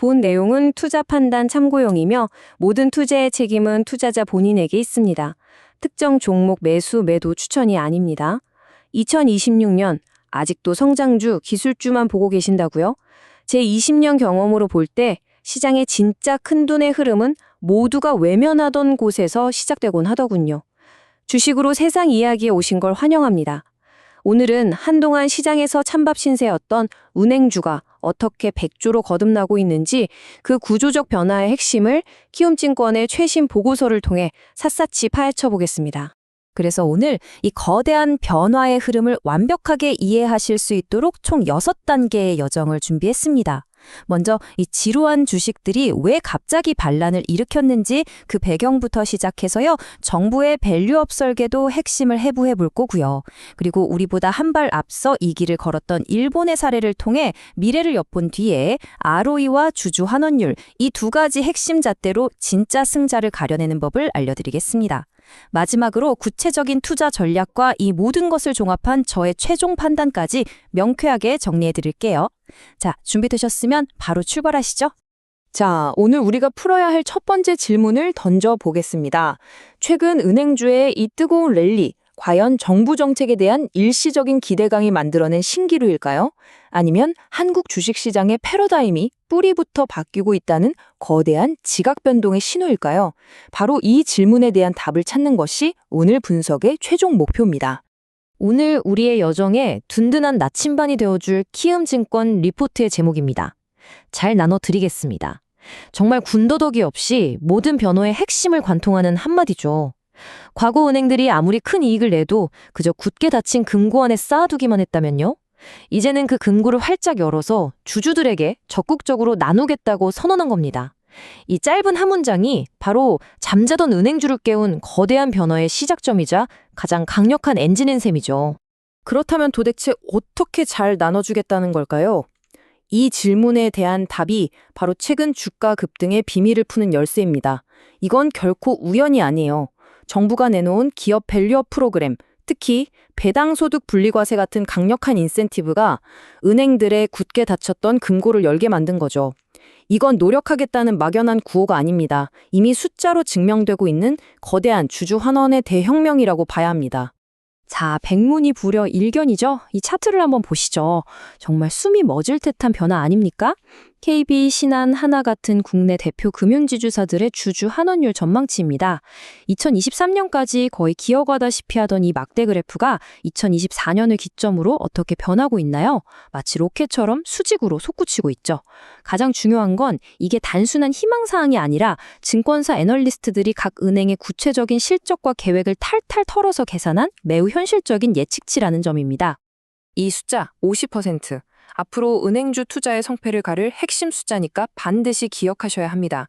본 내용은 투자 판단 참고용이며 모든 투자의 책임은 투자자 본인에게 있습니다. 특정 종목 매수, 매도 추천이 아닙니다. 2026년 아직도 성장주, 기술주만 보고 계신다고요? 제 20년 경험으로 볼 때 시장의 진짜 큰돈의 흐름은 모두가 외면하던 곳에서 시작되곤 하더군요. 주식으로 세상 이야기에 오신 걸 환영합니다. 오늘은 한동안 시장에서 찬밥 신세였던 은행주가 어떻게 백조로 거듭나고 있는지 그 구조적 변화의 핵심을 키움증권의 최신 보고서를 통해 샅샅이 파헤쳐 보겠습니다. 그래서 오늘 이 거대한 변화의 흐름을 완벽하게 이해하실 수 있도록 총 6단계의 여정을 준비했습니다. 먼저 이 지루한 주식들이 왜 갑자기 반란을 일으켰는지 그 배경부터 시작해서요. 정부의 밸류업 설계도 핵심을 해부해 볼 거고요. 그리고 우리보다 한 발 앞서 이 길을 걸었던 일본의 사례를 통해 미래를 엿본 뒤에 ROE와 주주 환원율 이 두 가지 핵심 잣대로 진짜 승자를 가려내는 법을 알려드리겠습니다. 마지막으로 구체적인 투자 전략과 이 모든 것을 종합한 저의 최종 판단까지 명쾌하게 정리해 드릴게요. 자, 준비되셨으면 바로 출발하시죠. 자, 오늘 우리가 풀어야 할 첫 번째 질문을 던져보겠습니다. 최근 은행주의 이 뜨거운 랠리, 과연 정부 정책에 대한 일시적인 기대감이 만들어낸 신기루일까요? 아니면 한국 주식시장의 패러다임이 뿌리부터 바뀌고 있다는 거대한 지각 변동의 신호일까요? 바로 이 질문에 대한 답을 찾는 것이 오늘 분석의 최종 목표입니다. 오늘 우리의 여정에 든든한 나침반이 되어줄 키움증권 리포트의 제목입니다. 잘 나눠드리겠습니다. 정말 군더더기 없이 모든 변호의 핵심을 관통하는 한마디죠. 과거 은행들이 아무리 큰 이익을 내도 그저 굳게 닫힌 금고 안에 쌓아두기만 했다면요? 이제는 그 금고를 활짝 열어서 주주들에게 적극적으로 나누겠다고 선언한 겁니다. 이 짧은 한 문장이 바로 잠자던 은행주를 깨운 거대한 변화의 시작점이자 가장 강력한 엔진인 셈이죠. 그렇다면 도대체 어떻게 잘 나눠주겠다는 걸까요? 이 질문에 대한 답이 바로 최근 주가 급등의 비밀을 푸는 열쇠입니다. 이건 결코 우연이 아니에요. 정부가 내놓은 기업 밸류업 프로그램, 특히 배당소득 분리과세 같은 강력한 인센티브가 은행들의 굳게 닫혔던 금고를 열게 만든 거죠. 이건 노력하겠다는 막연한 구호가 아닙니다. 이미 숫자로 증명되고 있는 거대한 주주 환원의 대혁명이라고 봐야 합니다. 자, 백문이 불여 일견이죠? 이 차트를 한번 보시죠. 정말 숨이 멎을 듯한 변화 아닙니까? KB, 신한, 하나 같은 국내 대표 금융지주사들의 주주 환원율 전망치입니다. 2023년까지 거의 기어가다시피 하던 이 막대 그래프가 2024년을 기점으로 어떻게 변하고 있나요? 마치 로켓처럼 수직으로 솟구치고 있죠. 가장 중요한 건 이게 단순한 희망사항이 아니라 증권사 애널리스트들이 각 은행의 구체적인 실적과 계획을 탈탈 털어서 계산한 매우 현실적인 예측치라는 점입니다. 이 숫자 50%. 앞으로 은행주 투자의 성패를 가를 핵심 숫자니까 반드시 기억하셔야 합니다.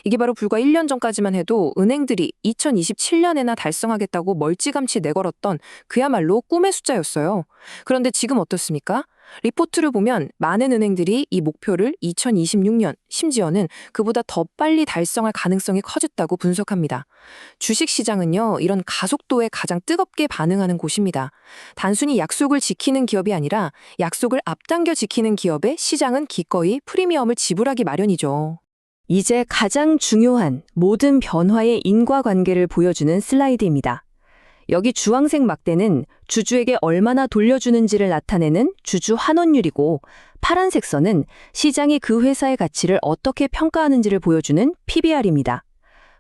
이게 바로 불과 1년 전까지만 해도 은행들이 2027년에나 달성하겠다고 멀찌감치 내걸었던 그야말로 꿈의 숫자였어요. 그런데 지금 어떻습니까? 리포트를 보면 많은 은행들이 이 목표를 2026년, 심지어는 그보다 더 빨리 달성할 가능성이 커졌다고 분석합니다. 주식시장은요, 이런 가속도에 가장 뜨겁게 반응하는 곳입니다. 단순히 약속을 지키는 기업이 아니라 약속을 앞당겨 지키는 기업에 시장은 기꺼이 프리미엄을 지불하기 마련이죠. 이제 가장 중요한 모든 변화의 인과관계를 보여주는 슬라이드입니다. 여기 주황색 막대는 주주에게 얼마나 돌려주는지를 나타내는 주주 환원율이고 파란색 선은 시장이 그 회사의 가치를 어떻게 평가하는지를 보여주는 PBR입니다.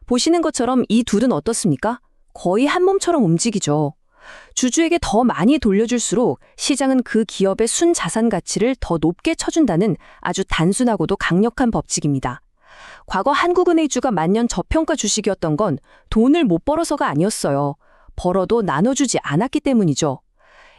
보시는 것처럼 이 둘은 어떻습니까? 거의 한 몸처럼 움직이죠. 주주에게 더 많이 돌려줄수록 시장은 그 기업의 순자산 가치를 더 높게 쳐준다는 아주 단순하고도 강력한 법칙입니다. 과거 한국은행주가 만년 저평가 주식이었던 건 돈을 못 벌어서가 아니었어요. 벌어도 나눠주지 않았기 때문이죠.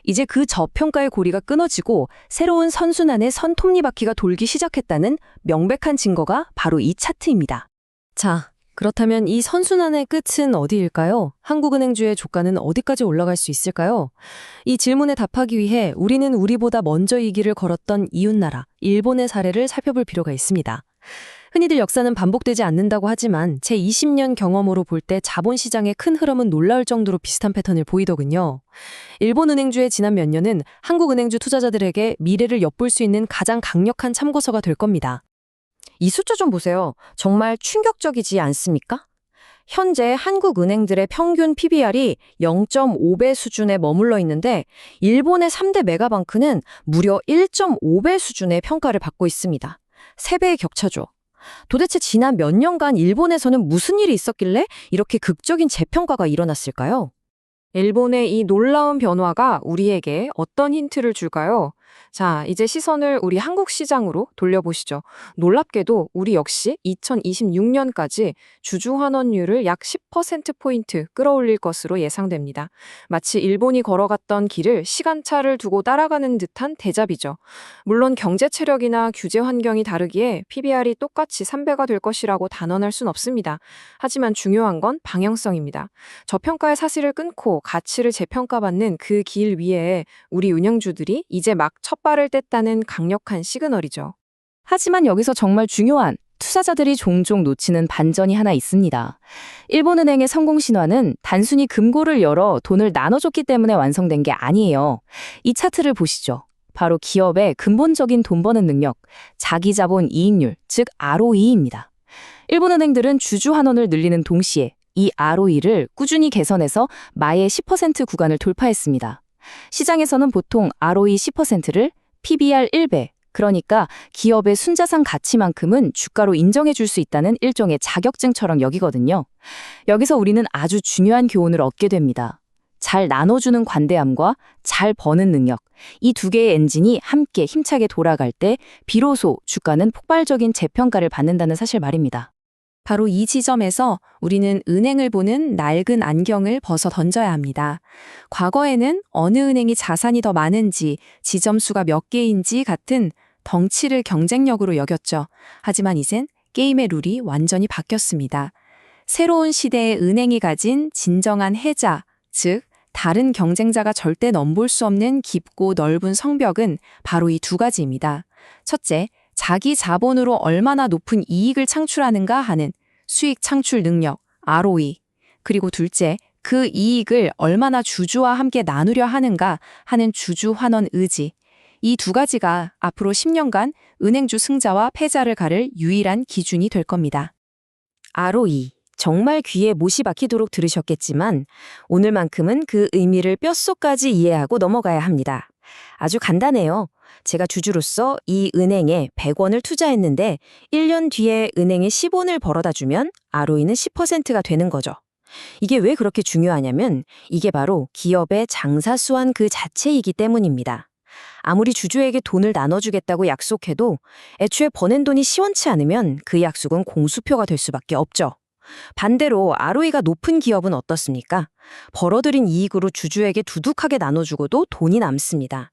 이제 그 저평가의 고리가 끊어지고 새로운 선순환의 톱니바퀴가 돌기 시작했다는 명백한 증거가 바로 이 차트입니다. 자, 그렇다면 이 선순환의 끝은 어디일까요? 한국은행주의 주가는 어디까지 올라갈 수 있을까요? 이 질문에 답하기 위해 우리는 우리보다 먼저 이 길을 걸었던 이웃나라, 일본의 사례를 살펴볼 필요가 있습니다. 흔히들 역사는 반복되지 않는다고 하지만 제 20년 경험으로 볼 때 자본시장의 큰 흐름은 놀라울 정도로 비슷한 패턴을 보이더군요. 일본 은행주의 지난 몇 년은 한국 은행주 투자자들에게 미래를 엿볼 수 있는 가장 강력한 참고서가 될 겁니다. 이 숫자 좀 보세요. 정말 충격적이지 않습니까? 현재 한국 은행들의 평균 PBR이 0.5배 수준에 머물러 있는데 일본의 3대 메가방크는 무려 1.5배 수준의 평가를 받고 있습니다. 3배의 격차죠. 도대체 지난 몇 년간 일본에서는 무슨 일이 있었길래 이렇게 극적인 재평가가 일어났을까요? 일본의 이 놀라운 변화가 우리에게 어떤 힌트를 줄까요? 자, 이제 시선을 우리 한국 시장으로 돌려보시죠. 놀랍게도 우리 역시 2026년까지 주주 환원율을 약 10%포인트 끌어올릴 것으로 예상됩니다. 마치 일본이 걸어갔던 길을 시간차를 두고 따라가는 듯한 대잡이죠. 물론 경제 체력이나 규제 환경이 다르기에 PBR이 똑같이 3배가 될 것이라고 단언할 순 없습니다. 하지만 중요한 건 방향성입니다. 저평가의 사슬을 끊고 가치를 재평가받는 그 길 위에 우리 운영주들이 이제 막 첫 발을 뗐다는 강력한 시그널이죠. 하지만 여기서 정말 중요한 투자자들이 종종 놓치는 반전이 하나 있습니다. 일본은행의 성공 신화는 단순히 금고를 열어 돈을 나눠줬기 때문에 완성된 게 아니에요. 이 차트를 보시죠. 바로 기업의 근본적인 돈 버는 능력, 자기자본 이익률, 즉 ROE입니다. 일본은행들은 주주 환원을 늘리는 동시에 이 ROE를 꾸준히 개선해서 마의 10% 구간을 돌파했습니다. 시장에서는 보통 ROE 10%를 PBR 1배, 그러니까 기업의 순자산 가치만큼은 주가로 인정해 줄 수 있다는 일종의 자격증처럼 여기거든요. 여기서 우리는 아주 중요한 교훈을 얻게 됩니다. 잘 나눠주는 관대함과 잘 버는 능력, 이 두 개의 엔진이 함께 힘차게 돌아갈 때 비로소 주가는 폭발적인 재평가를 받는다는 사실 말입니다. 바로 이 지점에서 우리는 은행을 보는 낡은 안경을 벗어 던져야 합니다. 과거에는 어느 은행이 자산이 더 많은지, 지점수가 몇 개인지 같은 덩치를 경쟁력으로 여겼죠. 하지만 이젠 게임의 룰이 완전히 바뀌었습니다. 새로운 시대의 은행이 가진 진정한 혜자, 즉 다른 경쟁자가 절대 넘볼 수 없는 깊고 넓은 성벽은 바로 이 두 가지입니다. 첫째, 자기 자본으로 얼마나 높은 이익을 창출하는가 하는 수익 창출 능력, ROE. 그리고 둘째, 그 이익을 얼마나 주주와 함께 나누려 하는가 하는 주주 환원 의지. 이 두 가지가 앞으로 10년간 은행주 승자와 패자를 가를 유일한 기준이 될 겁니다. ROE. 정말 귀에 못이 박히도록 들으셨겠지만 오늘만큼은 그 의미를 뼛속까지 이해하고 넘어가야 합니다. 아주 간단해요. 제가 주주로서 이 은행에 100원을 투자했는데 1년 뒤에 은행에 10원을 벌어다 주면 ROE는 10%가 되는 거죠. 이게 왜 그렇게 중요하냐면 이게 바로 기업의 장사 수완 그 자체이기 때문입니다. 아무리 주주에게 돈을 나눠주겠다고 약속해도 애초에 버는 돈이 시원치 않으면 그 약속은 공수표가 될 수밖에 없죠. 반대로 ROE가 높은 기업은 어떻습니까? 벌어들인 이익으로 주주에게 두둑하게 나눠주고도 돈이 남습니다.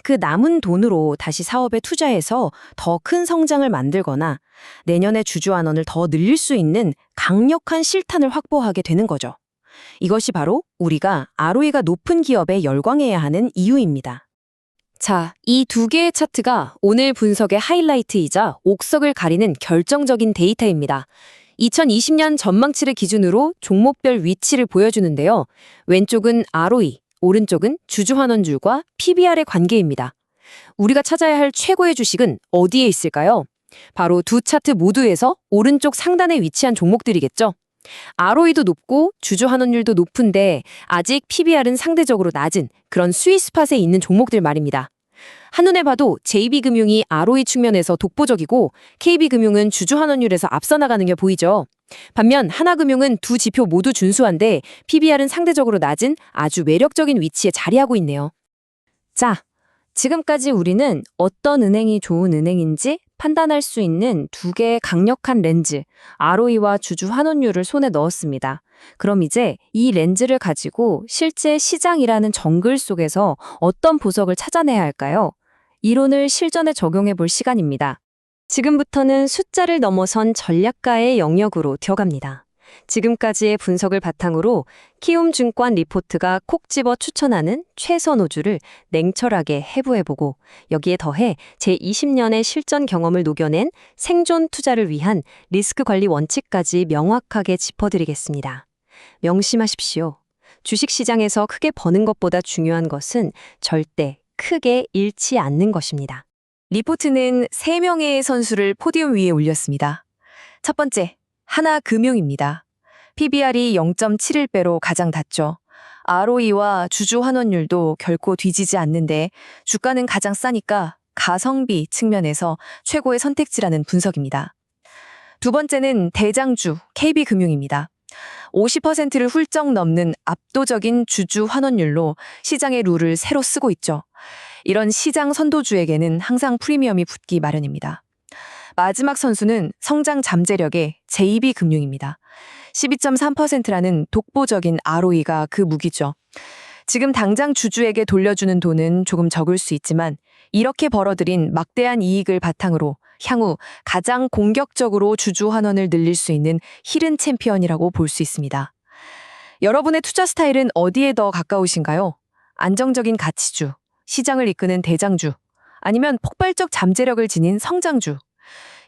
그 남은 돈으로 다시 사업에 투자해서 더 큰 성장을 만들거나 내년에 주주 환원을 더 늘릴 수 있는 강력한 실탄을 확보하게 되는 거죠. 이것이 바로 우리가 ROE가 높은 기업에 열광해야 하는 이유입니다. 자, 이 두 개의 차트가 오늘 분석의 하이라이트이자 옥석을 가리는 결정적인 데이터입니다. 2020년 전망치를 기준으로 종목별 위치를 보여주는데요. 왼쪽은 ROE, 오른쪽은 주주환원율과 PBR의 관계입니다. 우리가 찾아야 할 최고의 주식은 어디에 있을까요? 바로 두 차트 모두에서 오른쪽 상단에 위치한 종목들이겠죠. ROE도 높고 주주환원율도 높은데 아직 PBR은 상대적으로 낮은 그런 스윗스팟에 있는 종목들 말입니다. 한눈에 봐도 JB금융이 ROE 측면에서 독보적이고 KB금융은 주주환원율에서 앞서 나가는 게 보이죠. 반면 하나금융은 두 지표 모두 준수한데 PBR은 상대적으로 낮은 아주 매력적인 위치에 자리하고 있네요. 자, 지금까지 우리는 어떤 은행이 좋은 은행인지 판단할 수 있는 두 개의 강력한 렌즈, ROE와 주주환원율을 손에 넣었습니다. 그럼 이제 이 렌즈를 가지고 실제 시장이라는 정글 속에서 어떤 보석을 찾아내야 할까요? 이론을 실전에 적용해 볼 시간입니다. 지금부터는 숫자를 넘어선 전략가의 영역으로 들어갑니다. 지금까지의 분석을 바탕으로 키움증권 리포트가 콕 집어 추천하는 최선호주를 냉철하게 해부해보고 여기에 더해 제20년의 실전 경험을 녹여낸 생존 투자를 위한 리스크 관리 원칙까지 명확하게 짚어드리겠습니다. 명심하십시오. 주식시장에서 크게 버는 것보다 중요한 것은 절대 크게 잃지 않는 것입니다. 리포트는 3명의 선수를 포디움 위에 올렸습니다. 첫 번째, 하나금융입니다. PBR이 0.71배로 가장 낮죠. ROE와 주주 환원율도 결코 뒤지지 않는데 주가는 가장 싸니까 가성비 측면에서 최고의 선택지라는 분석입니다. 두 번째는 대장주 KB금융입니다. 50%를 훌쩍 넘는 압도적인 주주 환원율로 시장의 룰을 새로 쓰고 있죠. 이런 시장 선도주에게는 항상 프리미엄이 붙기 마련입니다. 마지막 선수는 성장 잠재력의 JB금융입니다. 12.3%라는 독보적인 ROE가 그 무기죠. 지금 당장 주주에게 돌려주는 돈은 조금 적을 수 있지만 이렇게 벌어들인 막대한 이익을 바탕으로 향후 가장 공격적으로 주주 환원을 늘릴 수 있는 히든 챔피언이라고 볼 수 있습니다. 여러분의 투자 스타일은 어디에 더 가까우신가요? 안정적인 가치주, 시장을 이끄는 대장주, 아니면 폭발적 잠재력을 지닌 성장주.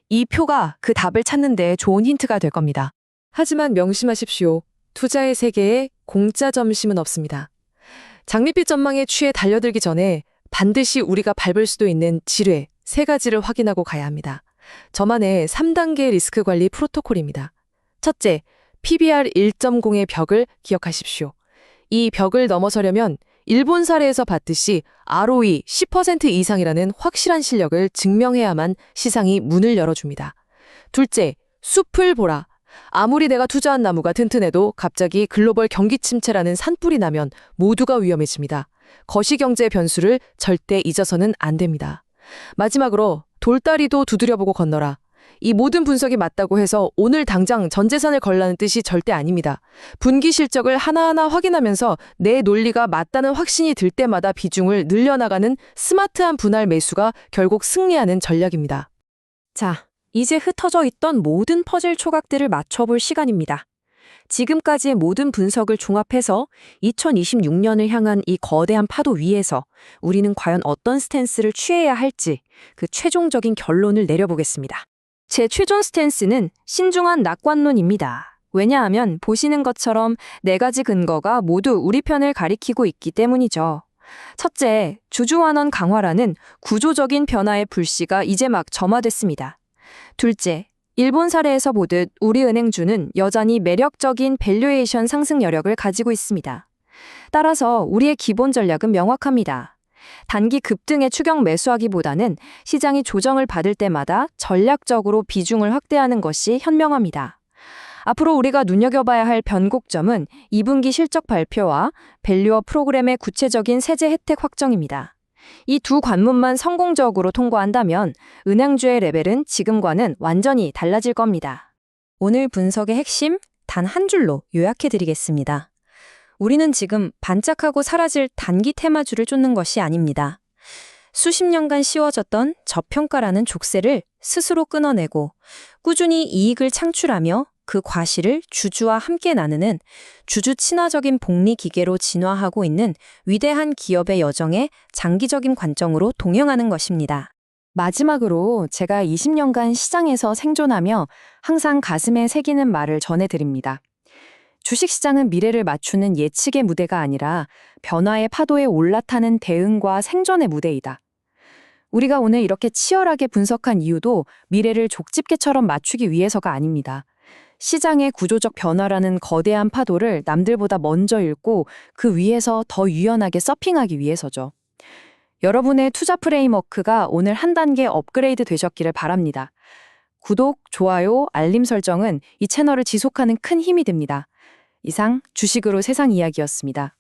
이 표가 그 답을 찾는 데 좋은 힌트가 될 겁니다. 하지만 명심하십시오. 투자의 세계에 공짜 점심은 없습니다. 장밋빛 전망에 취해 달려들기 전에 반드시 우리가 밟을 수도 있는 지뢰 3가지를 확인하고 가야 합니다. 저만의 3단계 리스크 관리 프로토콜입니다. 첫째, PBR 1.0의 벽을 기억하십시오. 이 벽을 넘어서려면 일본 사례에서 봤듯이 ROE 10% 이상이라는 확실한 실력을 증명해야만 시장이 문을 열어줍니다. 둘째, 숲을 보라. 아무리 내가 투자한 나무가 튼튼해도 갑자기 글로벌 경기 침체라는 산불이 나면 모두가 위험해집니다. 거시경제 변수를 절대 잊어서는 안 됩니다. 마지막으로 돌다리도 두드려보고 건너라. 이 모든 분석이 맞다고 해서 오늘 당장 전 재산을 걸라는 뜻이 절대 아닙니다. 분기 실적을 하나하나 확인하면서 내 논리가 맞다는 확신이 들 때마다 비중을 늘려나가는 스마트한 분할 매수가 결국 승리하는 전략입니다. 자, 이제 흩어져 있던 모든 퍼즐 조각들을 맞춰볼 시간입니다. 지금까지의 모든 분석을 종합해서 2026년을 향한 이 거대한 파도 위에서 우리는 과연 어떤 스탠스를 취해야 할지 그 최종적인 결론을 내려보겠습니다. 제 최종 스탠스는 신중한 낙관론입니다. 왜냐하면 보시는 것처럼 4가지 근거가 모두 우리 편을 가리키고 있기 때문이죠. 첫째, 주주환원 강화라는 구조적인 변화의 불씨가 이제 막 점화됐습니다. 둘째, 일본 사례에서 보듯 우리 은행주는 여전히 매력적인 밸류에이션 상승 여력을 가지고 있습니다. 따라서 우리의 기본 전략은 명확합니다. 단기 급등에 추격 매수하기보다는 시장이 조정을 받을 때마다 전략적으로 비중을 확대하는 것이 현명합니다. 앞으로 우리가 눈여겨봐야 할 변곡점은 2분기 실적 발표와 밸류어 프로그램의 구체적인 세제 혜택 확정입니다. 이 두 관문만 성공적으로 통과한다면 은행주의 레벨은 지금과는 완전히 달라질 겁니다. 오늘 분석의 핵심 단 한 줄로 요약해드리겠습니다. 우리는 지금 반짝하고 사라질 단기 테마주를 쫓는 것이 아닙니다. 수십 년간 씌워졌던 저평가라는 족쇄를 스스로 끊어내고 꾸준히 이익을 창출하며 그 과실을 주주와 함께 나누는 주주 친화적인 복리 기계로 진화하고 있는 위대한 기업의 여정에 장기적인 관점으로 동행하는 것입니다. 마지막으로 제가 20년간 시장에서 생존하며 항상 가슴에 새기는 말을 전해드립니다. 주식시장은 미래를 맞추는 예측의 무대가 아니라 변화의 파도에 올라타는 대응과 생존의 무대이다. 우리가 오늘 이렇게 치열하게 분석한 이유도 미래를 족집게처럼 맞추기 위해서가 아닙니다. 시장의 구조적 변화라는 거대한 파도를 남들보다 먼저 읽고 그 위에서 더 유연하게 서핑하기 위해서죠. 여러분의 투자 프레임워크가 오늘 한 단계 업그레이드 되셨기를 바랍니다. 구독, 좋아요, 알림 설정은 이 채널을 지속하는 큰 힘이 됩니다. 이상 주식으로 세상 이야기였습니다.